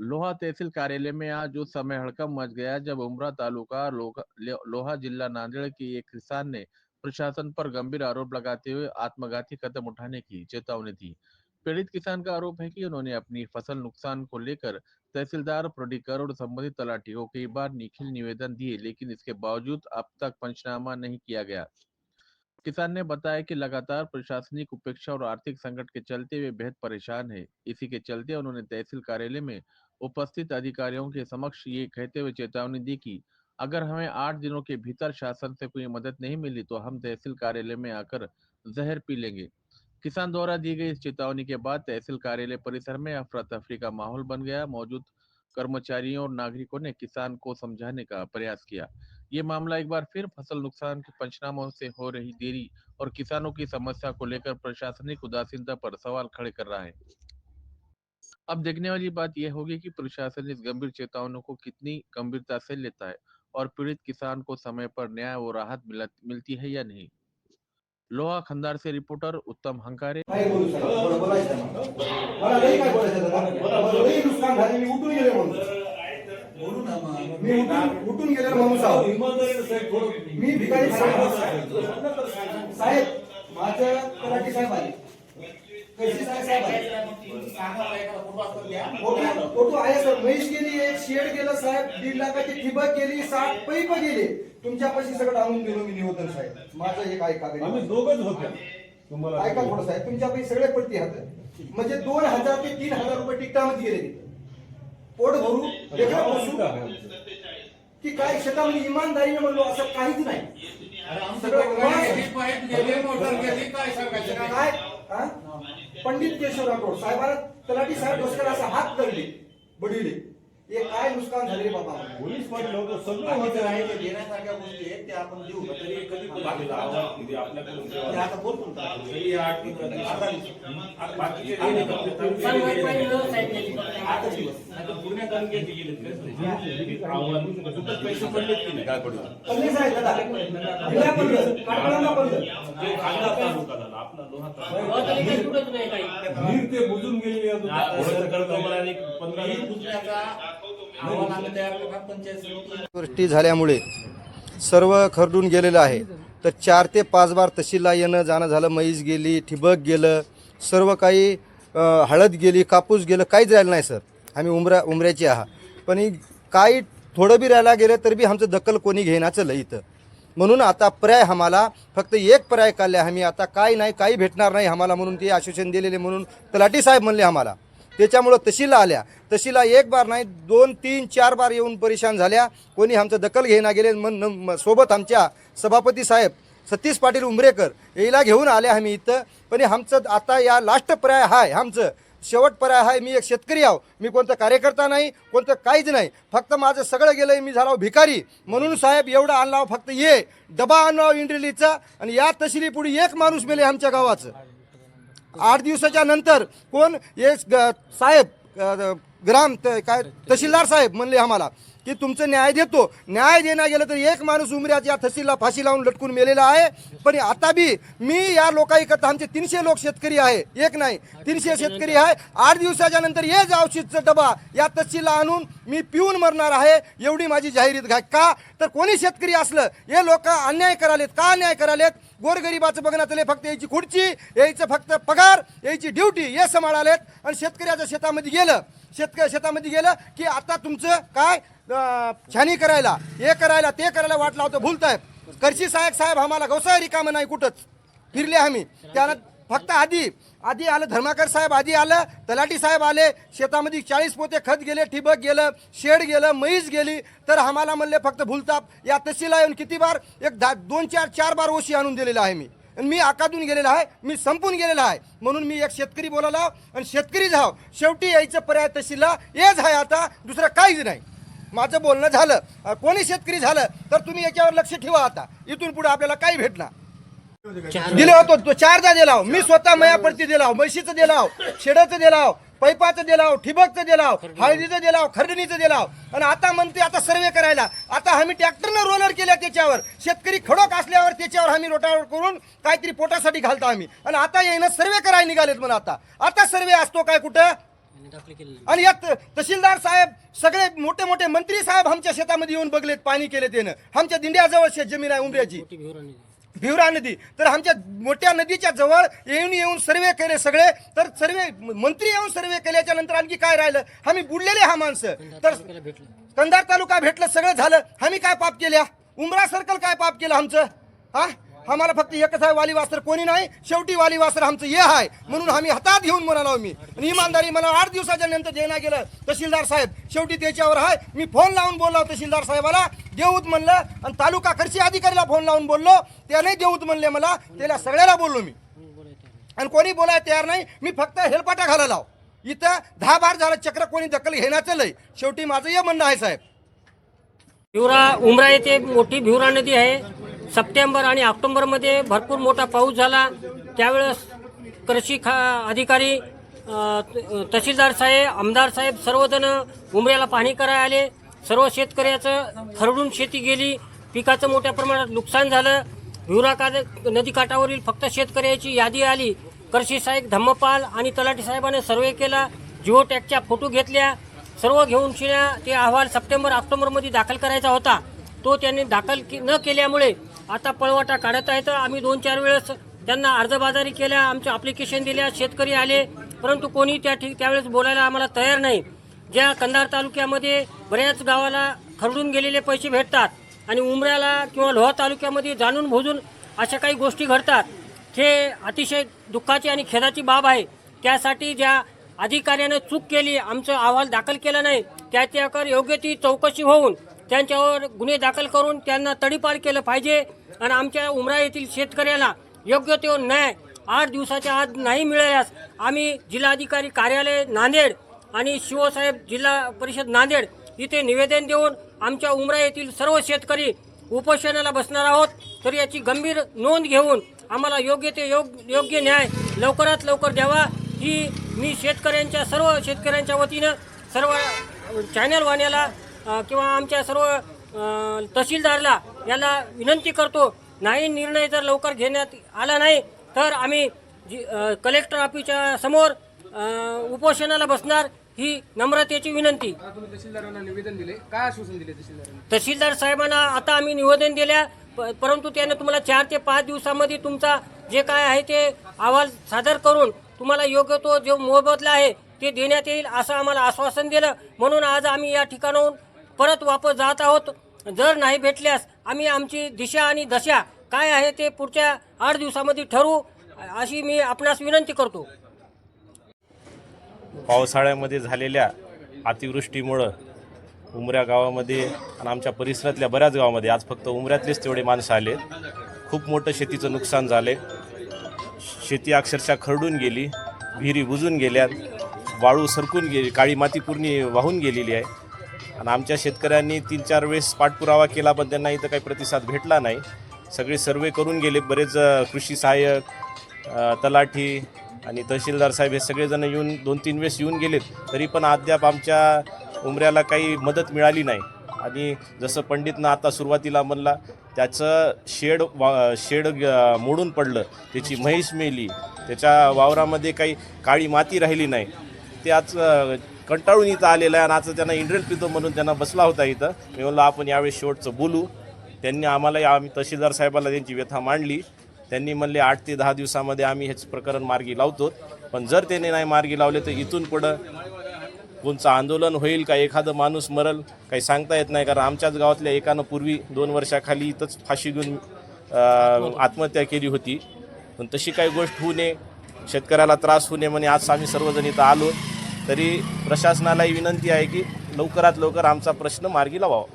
लोहा तहसील कार्यालय में आज उस समय हड़कंप मच गया जब उमरा तालुका लोहा जिला नांदेड़ के एक किसान ने प्रशासन पर गंभीर आरोप लगाते हुए आत्मघाती कदम उठाने की चेतावनी दी। पीड़ित किसान का आरोप है कि उन्होंने अपनी फसल नुकसान को लेकर तहसीलदार, प्राधिकार और संबंधित तलाटी को कई बार लिखित निवेदन दिए, लेकिन इसके बावजूद अब तक पंचनामा नहीं किया गया। किसान ने बताया कि लगातार प्रशासनिक उपेक्षा और आर्थिक संकट के चलते वे बेहद परेशान है। इसी के चलते उन्होंने तहसील कार्यालय में उपस्थित अधिकारियों के समक्ष ये कहते हुए चेतावनी दी कि अगर हमें 8 दिनों के भीतर शासन से कोई मदद नहीं मिली तो हम तहसील कार्यालय में आकर जहर पी लेंगे। किसान द्वारा दी गई इस चेतावनी के बाद तहसील कार्यालय परिसर में अफरा तफरी का माहौल बन गया। मौजूद कर्मचारियों और नागरिकों ने किसान को समझाने का प्रयास किया। ये मामला एक बार फिर फसल नुकसान के पंचनामों से हो रही देरी और किसानों की समस्या को लेकर प्रशासनिक उदासीनता पर सवाल खड़े कर रहा है। अब देखने वाली बात यह होगी कि प्रशासन इस गंभीर चेतावनी को कितनी गंभीरता से लेता है और पीड़ित किसान को समय पर न्याय और राहत मिलती है या नहीं। लोहा खंदार से रिपोर्टर उत्तम हंकारे। मी उठून गेलेला माणूस आहो. मी भिकारी साहेब माझं तलाठी साहेब आले, कशी साहेब आले, फोटो आहे सर. म्हैस गेली, एक शेड गेलं साहेब, 1.5 लाखाची ठिबक गेली, 7 पैप गेले. तुमच्यापाशी सगळं आणून दिलो मी निवेदन साहेब. माझं एक ऐका, आम्ही दोघंच होतो. तुम्हाला ऐका थोडं साहेब, तुमच्यापाशी सगळे पट्टी हात म्हणजे 2000 ते 3000 रुपये टिकटामध्ये गेले. पोट भरू की काय शेतामध्ये इमानदारीने म्हणलो असं काहीच नाही. काय पंडित केशव राठोड साहेबांना तलाठी साहेब डोसकर असा हात धरले बडिले. हे काय नुकसान झाले बाबा. पोलीस पाटील होतं सगळं होतं आहे ते देण्यासारख्या गोष्टी आहेत ते आपण देऊ तरी कधी पण बाकी आपल्याकडून आता बोलतो तरी 8 बाकीचे आता दिवस पूर्ण तालुक्यात गेले आव्हान पैसे पडले की नाही काय पडलं पडले साहेब दादा दिला पडलं काटळांना पडलं जे खांदा तालुका झाला आपला लोहा तालुका नीर ते बुजून गेले. आता करतो मला एक 15 दुसऱ्याचा आव्हान आम्ही तयार करणार पंचायत वृष्टी झाल्यामुळे सर्व खरडून गेलेलं आहे. तर 4 ते 5 बार तहसीलला येणं जाणं झालं. म्हैस गेली, ठिबक गेलं, सर्व काही हळद गेली, कापूस गेलं, काहीच राहिलं नाही सर. आम्ही उमऱ्याचे आहात, पण काही थोडं बी राहायला गेलं तर बी आमचं दखल कोणी घेण्याचं इथं. म्हणून आता पर्याय आम्हाला फक्त एक पर्याय काढले. आम्ही आता काय नाही, काही भेटणार नाही आम्हाला म्हणून ते आश्वासन दिलेले म्हणून तलाठी साहेब म्हणले आम्हाला. त्याच्यामुळं तहसीलला आल्या. तहसीलला एक बार नाही 2, 3, 4 बार येऊन परेशान झाल्या. कोणी आमचं दखल घेणं गेले. सोबत आमच्या सभापती साहेब सतीश पाटील उंबरेकर याला घेऊन आले आम्ही इथं. पण आमचं आता या लास्ट पर्याय आहे, आमचं शेवट पर्याय आहे. मी एक शेतकरी आहो, मी कोणतं कार्यकर्ता नाही, कोणतं काहीच नाही. फक्त माझं सगळं गेलं, मी झालो भिकारी. म्हणून साहेब एवढं आणलाव, फक्त ये डबा आणलाव इंड्रिलीचा. आणि या तहसीली पुढे एक माणूस मेले आमच्या गावाचं. 8 दिवसाच्या नंतर कोण हे साहेब काय तहसीलदार साहेब म्हणले आम्हाला की तुमचं न्याय देतो. न्याय देण्यात गेलं तर एक माणूस उमऱ्याच्या तहसीलला फाशी लावून लटकून मेलेला आहे. पण आता बी मी या लोकांकरता आमचे 300 लोक शेतकरी आहे, एक नाही 300 शेतकरी आहे. 8 दिवसाच्या नंतर हे औषधचा डबा या तहसीलला आणून मी पिऊन मरणार आहे, एवढी माझी जाहिरात घ्या. का तर कोणी शेतकरी असलं हे लोक अन्याय करालेत. का अन्याय करालेत? गोरगरिबाचं बघण्यात आले, फक्त याची खुर्ची, यायचं फक्त पगार, याची ड्युटी हे सांभाळालेत. आणि शेतकऱ्याच्या शेतामध्ये गेलं की आता तुमचं काय छानी करायला, हे करायला, ते करायला वाट लावतं. भूलताय करशी साहेब आम्हाला गवसाय रिकामं नाही, कुठंच फिरले आम्ही. त्यानं फक्त आधी आलं धर्माकर साहेब, आधी आलं तलाठी साहेब आले. शेतामध्ये 40 पोते खत गेले, ठिबक गेलं, शेड गेलं, म्हैस गेली. तर आम्हाला म्हणले फक्त भूलताप. या तहसीलला येऊन किती बार 2, 4 बार ओशी आणून दिलेला आहे मी. आणि मी आकादून गेलेला आहे, मी संपून गेलेला आहे. म्हणून मी एक शेतकरी बोलायला आणि शेतकरी जाव. शेवटी यायचं पर्याय तहसीलला हेच आहे. आता दुसरं काहीच नाही. माझं बोलणं झालं. कोणी शेतकरी झालं तर तुम्ही याच्यावर लक्ष ठेवा. आता इथून पुढे आपल्याला काही भेटणार दिले होतो तो 4दा दिलाव. मी स्वतः मयापडती दिलाव, म्हशीचं दिलाव, शेडाचं दिलाव, पैपाचं दिलाव, ठिबकचं दिलाव, हळदीचं दिलाव, खरडणीचं दिलाव. आणि आता म्हणते आता सर्वे करायला. आता आम्ही ट्रॅक्टरनं रोलर केल्या त्याच्यावर. शेतकरी खडक असल्यावर त्याच्यावर आम्ही रोटावर करून काहीतरी पोटासाठी घालतो आम्ही. आणि आता येणं सर्वे करायला निघालेत म्हणून. आता सर्वे असतो काय कुठं आणि यात तहसीलदार साहेब सगळे मोठे मोठे मंत्री साहेब आमच्या शेतामध्ये येऊन बघलेत, पाणी केले त्यानं. आमच्या दिंड्याजवळ शेत जमीन आहे उमऱ्याची, भिवरा नदी. तर आमच्या मोठ्या नदीच्या जवळ येऊन सर्वे केले सगळे. तर सर्वे मंत्री येऊन सर्वे केल्याच्या नंतर आणखी काय राहिलं? आम्ही बुडलेले हा माणसं. तर कंधार तालुका भेटलं, सगळं झालं. आम्ही काय पाप केल्या? उमरा सर्कल काय पाप केलं आमचं? हा, आम्हाला फक्त एकच आहे वाली वासर, कोणी नाही. शेवटी वाली वासर आमचं हे आहे म्हणून आम्ही हातात घेऊन म्हणालो मी. आणि इमानदारी मला 8 दिवसाच्या नंतर देण्यात गेलं तहसीलदार साहेब. शेवटी त्याच्यावर आहे. मी फोन लावून बोललो तहसीलदार साहेबाला, देऊत म्हणलं. आणि तालुका कृषी अधिकारीला फोन लावून बोललो, त्याने देऊत म्हणले मला. त्याला सगळ्याला बोललो मी, आणि कोणी बोलायला तयार नाही. मी फक्त हेलपाटा घालायला लाव. इथं 10-12 झालं चक्र, कोणी दखल घेण्याचं लय. शेवटी माझं हे म्हणणं आहे साहेब. भिवरा उमरा येथे मोठी भिवरा नदी आहे. सप्टेंबर आणि ऑक्टोबरमध्ये भरपूर मोठा पाऊस झाला. त्यावेळेस कृषी अधिकारी, तहसीलदार साहेब, आमदार साहेब सर्वजण उमऱ्याला पाहणी करायला आले. सर्व शेतकऱ्याचं खरडून शेती गेली, पिकाचं मोठ्या प्रमाणात नुकसान झालं. भिवरा नदीकाठावरील फक्त शेतकऱ्याची यादी आली. कृषी साहेब धम्मपाल आणि तलाठी साहेबांनी सर्वे केला, जिओ टॅगच्या फोटो घेतल्या. सर्व घेऊन ते अहवाल सप्टेंबर ऑक्टोबरमध्ये दाखल करायचा होता. तो त्यांनी दाखल न केल्यामुळे आता पळवाटा काढत आहे. तर आम्ही 2-4 वेळेस त्यांना अर्जबाजारी केल्या, आमचं ॲप्लिकेशन दिल्या, शेतकरी आले, परंतु कोणी त्यावेळेस बोलायला आम्हाला तयार नाही. ज्या कंधार तालुक्यामध्ये बऱ्याच गावाला खरडून गेलेले पैसे भेटतात आणि उमऱ्याला किंवा लोहा तालुक्यामध्ये जाणून बुजून अशा काही गोष्टी घडतात, हे अतिशय दुःखाची आणि खेदाची बाब आहे. त्यासाठी ज्या अधिकाऱ्याने चूक केली, आमचं अहवाल दाखल केला नाही, त्याच्यावर योग्य ती चौकशी होऊन त्यांच्यावर गुन्हे दाखल करून त्यांना तडीपार केलं पाहिजे. आणि आमच्या उमरा येथील शेतकऱ्याला योग्य तो न्याय 8 दिवसाच्या आत नाही मिळाल्यास आम्ही जिल्हाधिकारी कार्यालय नांदेड आणि शिवसाहेब जिल्हा परिषद नांदेड इथे निवेदन देऊन आमच्या उमरा येथील सर्व शेतकरी उपोषणाला बसणार आहोत. तर याची गंभीर नोंद घेऊन आम्हाला योग्य ते योग्य न्याय लवकरात लवकर द्यावा, ही मी सर्व शेतकऱ्यांच्या वतीनं सर्व चॅनलवाल्याला किंवा आमच्या सर्व तहसीलदारला याला विनंती करतो. नाही निर्णय जर लवकर घेण्यात आला नाही तर आम्ही कलेक्टर ऑफिसच्या समोर उपोषणाला बसणार, ही नम्रतेची विनंती. तहसीलदारांना निवेदन दिले, काय आश्वासन दिले तहसीलदार साहेबांना आता आम्ही निवेदन दिल्या, परंतु त्याने तुम्हाला 4 ते 5 दिवसामध्ये तुमचा जे काय आहे ते अहवाल सादर करून तुम्हाला योग्य तो जो मोबदला आहे ते देण्यात येईल असं आम्हाला आश्वासन दिलं. म्हणून आज आम्ही या ठिकाणाहून परत वापस जात आहोत. जर नाही भेटल्यास आम्ही आमची दिशा आणि दशा काय आहे ते पुढच्या 8 दिवसामध्ये ठरवू, अशी मी आपणास विनंती करतो. पावसाळ्यामध्ये झालेल्या अतिवृष्टीमुळं उमऱ्या गावामध्ये आणि आमच्या परिसरातल्या बऱ्याच गावामध्ये, आज फक्त उमऱ्यातलेच तेवढे माणसं आले, खूप मोठं शेतीचं नुकसान झाले. शेती अक्षरशः खरडून गेली, विहिरी बुजून गेल्या, वाळू सरकून गेली, काळी माती पूर्ण वाहून गेलेली आहे. आणि आमच्या शेतकऱ्यांनी 3-4 वेळेस पाठपुरावा केला, पण त्यांना इथं काही प्रतिसाद भेटला नाही. सगळे सर्वे करून गेले, बरेच कृषी सहाय्यक, तलाठी आणि तहसीलदार साहेब हे सगळेजण येऊन 2-3 वेळेस येऊन गेलेत, तरी पण अद्याप आमच्या उमऱ्याला काही मदत मिळाली नाही. आणि जसं पंडितनं आता सुरुवातीला म्हणला, त्याचं शेड मोडून पडलं, त्याची म्हैस मेली, त्याच्या वावरामध्ये काही काळी माती राहिली नाही. ते आज कंटाळून इथं आलेलं आहे आणि आज त्यांना इंड्रेल पितो म्हणून त्यांना बसला होता इथं. मी म्हणलं आपण यावेळेस शेवटचं बोलू. त्यांनी आम्ही तहसीलदार साहेबाला त्यांची व्यथा मांडली. त्यांनी म्हणले 8 ते 10 दिवसामध्ये आम्ही हेच प्रकरण मार्गी लावतो. पण जर त्याने नाही मार्गी लावले तर इथून पुढं कोणचं आंदोलन होईल का एखादं माणूस मरल काही सांगता येत नाही. कारण आमच्याच गावातल्या एकानं पूर्वी 2 वर्षाखाली इथंच फाशी घेऊन आत्महत्या केली होती. पण तशी काही गोष्ट होऊ नये, शेतकऱ्याला त्रास होऊ नये म्हणे आज आम्ही सर्वजण इथं आलो. तरी प्रशासनालाही विनंती आहे की लवकरात लवकर आमचा प्रश्न मार्गी लावावा.